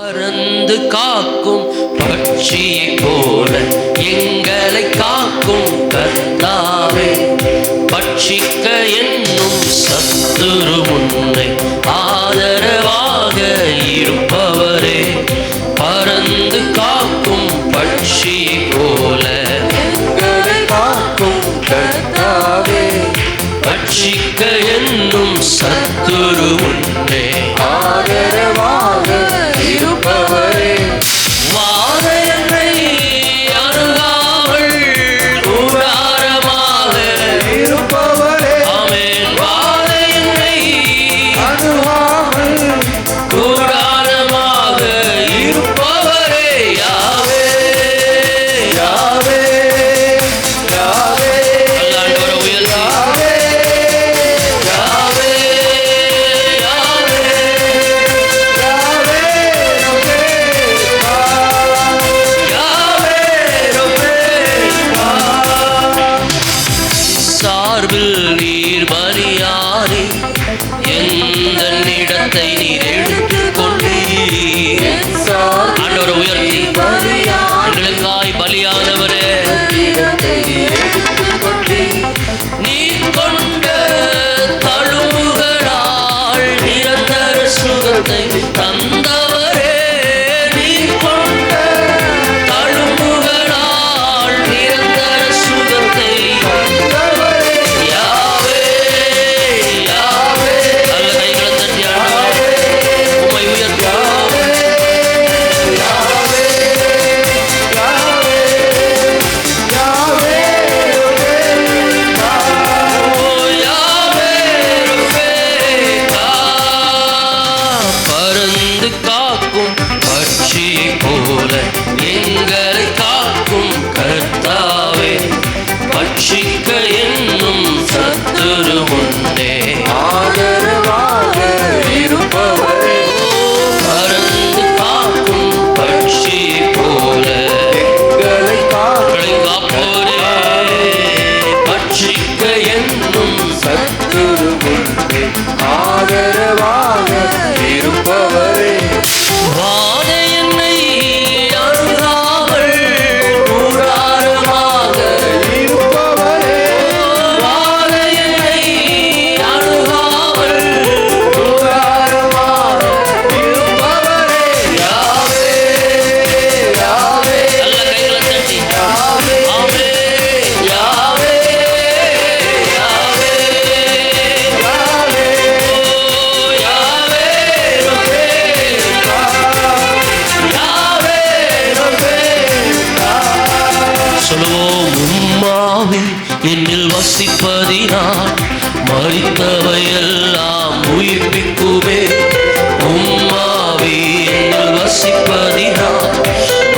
பறந்து காக்கும் பட்சியை போல எங்களை காக்கும் கர்த்தாவே, பட்சிக்க என்னும் சத்துரு முன்னை ஆதரவாக இருப்பவரே, பறந்து காக்கும் பட்சியை போல எங்களை காக்கும் கர்த்தாவே, பட்சிக்க என்னும் சத்துரு முன்னை ஆதரவாக இருப்பவரே, வாதையனை அணுகாமல் கூடாரமாக இருப்பவரே, ஆமென். வாதையனை அணுகாமல் கூடாரமாக இருப்பவரே, யாவே யாவே யாவே. அல்லாண்டவரை உயர்த்தி நீர் பலியாரி எந்த இடத்தை நீர் எடுத்துக்கொண்டீர். ஆண்டவரை உயர்த்தி எங்களுக்காய் பலியானவரே, நீர் கொண்ட தழும்புகளால் நிரந்தர சுகத்தை தந்தவரே, நீர் கொண்ட தழும்புகளால் நிரந்தர சுகத்தை எங்களை காக்கும் கர்த்தாவே, பட்சிக்க என்னும் சத்துரு முன்னே ஆதரவாக இருப்பவரே, பறந்து காக்கும் பட்சியை போல எங்களை காப்பவரே, பட்சிக்க என்னும் சத்துரு முன்னே ஆதரவாக இருப்பவரே, என்னில் வசிப்பதினால் மரித்தவையெல்லாம் உயிர்ப்பிக்குமே. உம்மாவி என்னில் வசிப்பதினால்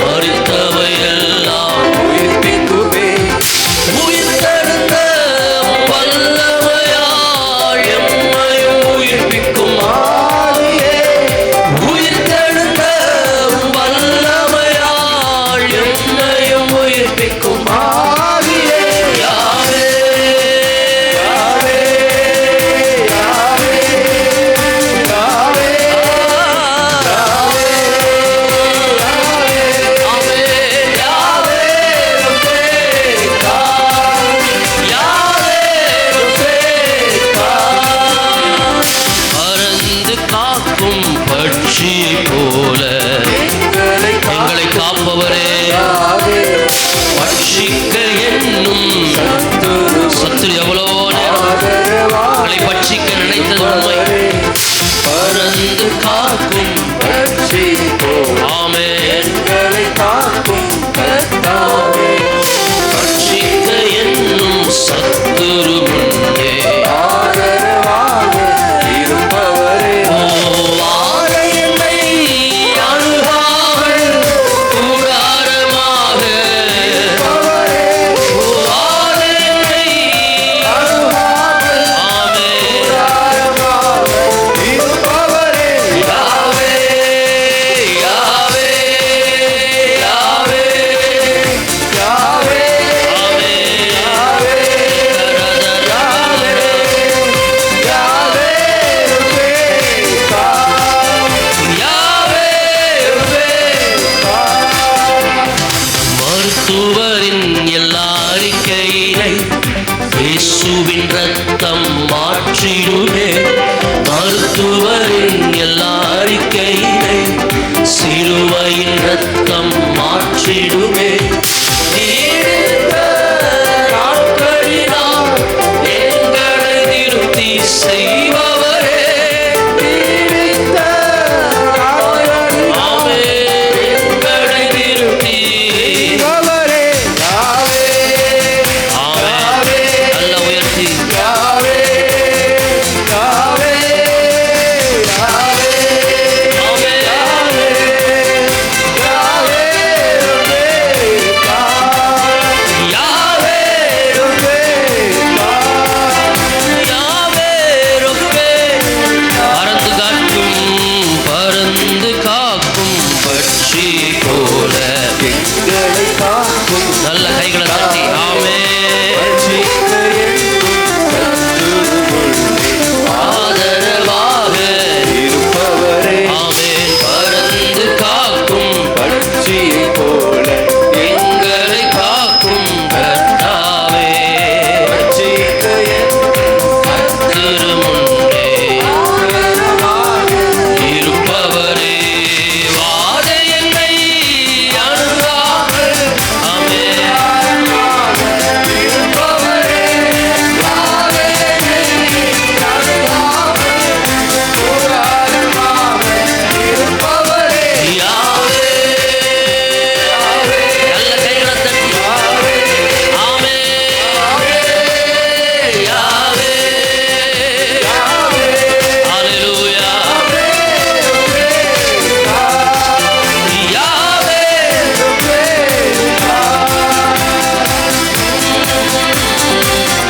மரித்தவையெல்லாம் உயிர்ப்பிக்குமே. உயிர்த்தெழுந்த வல்லமையால் எம்மையும் உயிர்ப்பிக்கும் ஆவியே, உயிர்த்தெழுந்த வல்லமையால் எம்மையும் உயிர்ப்பிக்கும் ஆவியே, போல எங்களை காப்பவரே, பட்சிக்க என்னும் சத்துரு எவ்வளவோ எங்களை பட்சிக்க நினைத்தது உண்மை, பறந்து காக்கும் ஆமென், எங்களை காக்கும் கர்த்தாவே, பட்சிக்க என்னும் சத்துரு முன்னே ஆதரவாக இருப்பவரே, Yahweh, Yahweh. சிலுவையின் ரத்தம் மாற்றிடுமே. நீடித்த நாட்களினால் எங்களை நிறுத்தி செய்பவரே, நீடித்த நாட்களினாலே எங்களை நிறுத்தி செய்பவரே. யாவே யாவே நல்ல உயர்த்தி யாவே யாவே யாவே யாவே பறந்து காக்கும் பட்சி போல எங்களை காக்கும். நல்ல கைகளை தட்டி ஆமே. ஆதரவாக இருப்பவரே, ஆமே. பறந்து காக்கும் பட்சியை போல எங்களை காக்கும் கர்த்தாவே. திருமுன்னே இருப்பவரே, வாத என்னை அணுகாமல், ஆமே. இருப்பவரே, வாத என்னை அணுகாமல், இருப்பவரே. யாவே நல்ல கைகளை தட்டி ஆமே. யாவே ஹல்லேலூயா. யாவே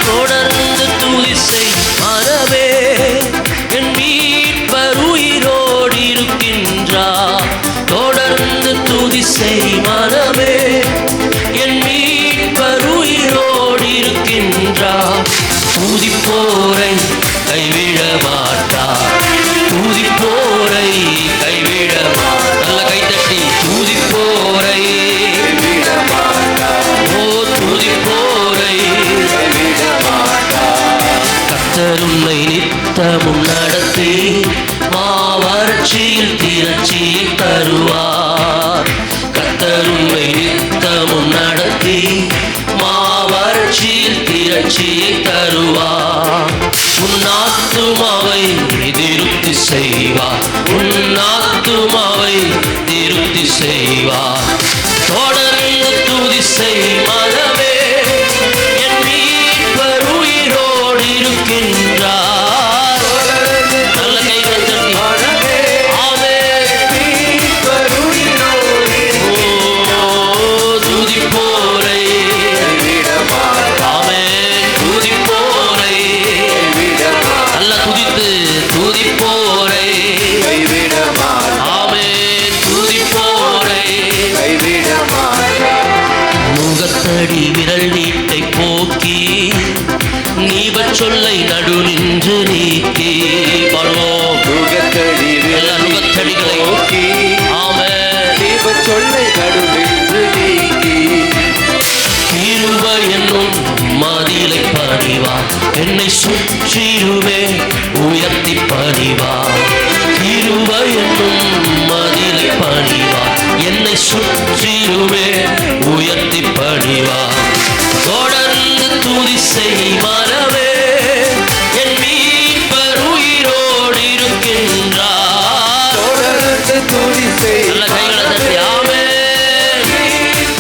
தொடர்ந்து துதிசை மனமே, என் மீட்பர் உயிரோடு இருக்கின்றார். தொடர்ந்து துதிசை மனமே, என் மீட்பர் உயிரோடு இருக்கின்றார். துதிப்போரை கைவிட மாட்டார், துதிப்போரை கைவிட மாட்டார். நல்ல கைத்தட்டி துதிப்போரை கைவிட மாட்டார். ஓ துதிப்போரை கைவிட மாட்டார். கர்த்தர் உம்மை நித்தமும் நடத்தி மாவறட்சியில் திரட்சியை தருவார். கர்த்தர் உம்மை நித்தமும் நடத்தி மாவறட்சியில் திரட்சியை தருவார். உன் ஆத்துமாவை திருப்தி செய்வார், உன் ஆத்துமாவை திருப்தி செய்வார். தொடர்ந்து துதிசை மனமே, என் மீட்பர் உயிரோடு இருக்கின்றார். நல்ல கைகளை தட்டி ஆமே. ஓ துதிப்போரை ஆமே. துதிப்போரை நல்ல துதித்து துதிப்போரை ஆமே. துதிப்போரை முகத்தடி விரல் நீட்டை போக்கி நீபச் சொல்லை நடு நின்று நீக்கி பாடுவோம். எல்லா நுகத்தடிகளை போக்கி ஆமே. நீபச் சொல்லை நடு நின்று நீக்கி கிருபை என்னும் மதிலை பணிவார். என்னை சுற்றிலுமே உயர்த்தி பணிவார். கிருபை என்னும் மதிலை பணிவார். என்னை சுற்றிலுமே உயர்த்தி பணிவார். தொடர்ந்து துதிசை மனமே, என் மீட்பர் உயிரோடு இருக்கின்றார். தொடர்ந்து துதிசை நல்ல கைகளை தட்டி ஆமே.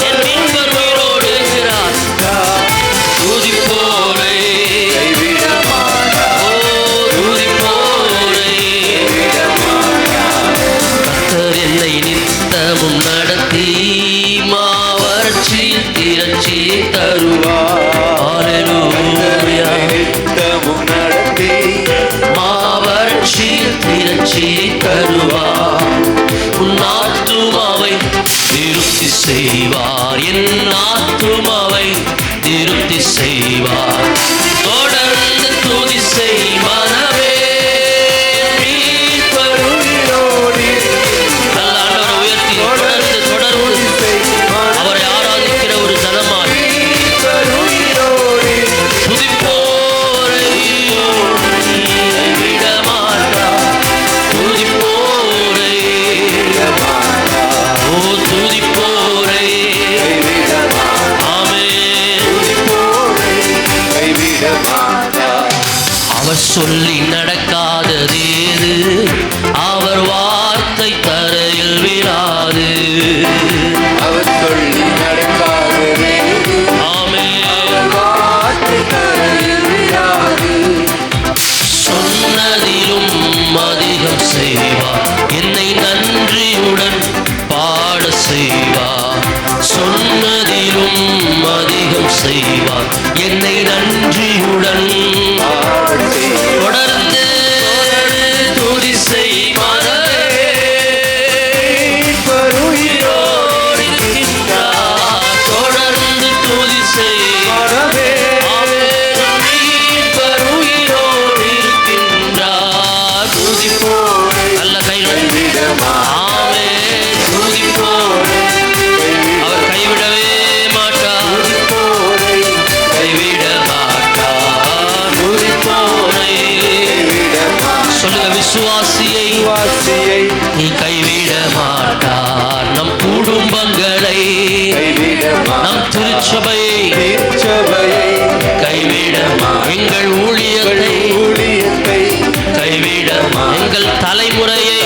என் மீட்பர் உயிரோடு இருக்கிறார். துதிப்போரை ஓ துதிப்போரை. கர்த்தர் என்னை நித்தமும் நடத்தி மாவறட்சியில் திரட்சியை தருவார். ஹல்லேலூயா. நித்தமும் நடத்தி மாவறட்சியில் திரட்சியை தருவார். உன் ஆத்துமாவை திருப்தி செய்வார், என் ஆத்துமாவை திருப்தி செய்வார். தொடர்ந்து துதிசை மனமே, மீட்பர் உயிரோடு. நல்ல ஆண்டவரை உயர்த்தி தொடர்ந்து தொடர்ந்து அவரை ஆராதிக்கிற ஒரு ஜனமாய் துதிப்போரை விட மாட்டார். துதிப்போரை துதிப்போரை அவர் சொல்லி நடக்காததேது, அவர் வார்த்தை தரையில் விழாது. அவர் சொல்லி நடக்காததேது, அவர் வார்த்தை தரையில் விழாது. சொன்னதிலும் அதிகம் செய்வார், என்னை நன்றியுடன் பாட செய்வார். சொன்னதிலும் அதிகம் செய்வார், என்னை நன்றியுடன் தொடர்ந்து துதி செய்வாரே. உயிரோடு இருக்கின்றார், தொடர்ந்து துதி செய்வாரே. உயிரோடு இருக்கின்றார், துதிப்போரை. நல்ல கைகள் ஆமே துதிப்போரை. அவர் கைவிடவே மாட்டார், கைவிட மாட்டார். துதிப்போரை சொல்லுங்க, விசுவாசியை நீ கைவிட மாட்டார். நம் குடும்பங்களை, நம் திருச்சபையை கைவிட, எங்கள் ஊழியத்தை கைவிட, எங்கள் தலைமுறையை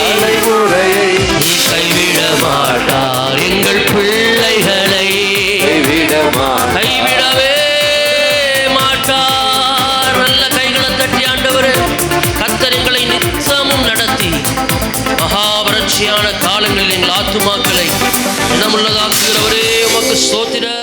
நீ கைவிட மாட்டார். எங்கள் பிள்ளைகளை கைவிடவே மாட்டார். நல்ல கைகளை தட்டி ஆண்டவரே, கர்த்தர் எங்களை நித்தமும் நடத்தி மகாவறட்சியான காலங்களில் எங்கள் ஆத்துமாக்களை இனமுள்ளதாக்குகிறவரே, உமக்கு ஸ்தோத்திரம்.